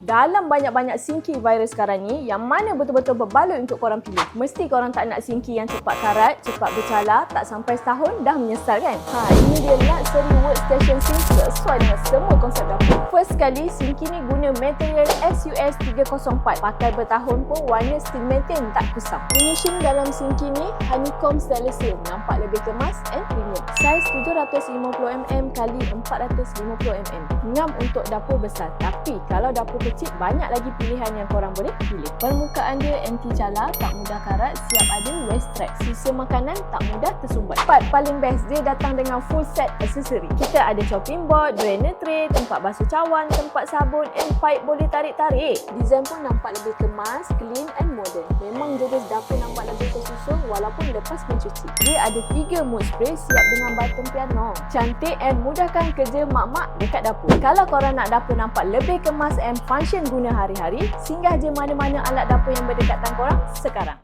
Dalam banyak-banyak sinki virus sekarang ni, yang mana betul-betul berbaloi untuk korang pilih? Mesti korang tak nak sinki yang cepat karat, cepat bercala, tak sampai setahun dah menyesal kan? Ini dia luxury workstation sink sesuai dengan semua konsep dapur. First sekali, sinki ni guna material SUS 304. Pakai bertahun pun warna still maintain, tak kusam. Finishing dalam sinki ni honeycomb stainless steel, nampak lebih kemas and premium. Saiz 750mm x 450mm. Ngam untuk dapur besar. Tapi kalau dapur kecil, banyak lagi pilihan yang korang boleh pilih. Permukaan dia anti cala, tak mudah karat, siap ada waste track. Sisa makanan tak mudah tersumbat. Part paling best, dia datang dengan full set aksesori. Kita ada chopping board, drainer tray, tempat basuh cawan, tempat sabun and pipe boleh tarik-tarik. Design pun nampak lebih kemas, clean and modern. Memang jenis dapur nampak lebih tersusun walaupun lepas mencuci. Dia ada 3 mood spray siap dengan button piano. Cantik and mudahkan kerja mak-mak dekat dapur. Kalau korang nak dapur nampak lebih kemas and function guna hari-hari, singgah je mana-mana alat dapur yang berdekatan korang sekarang.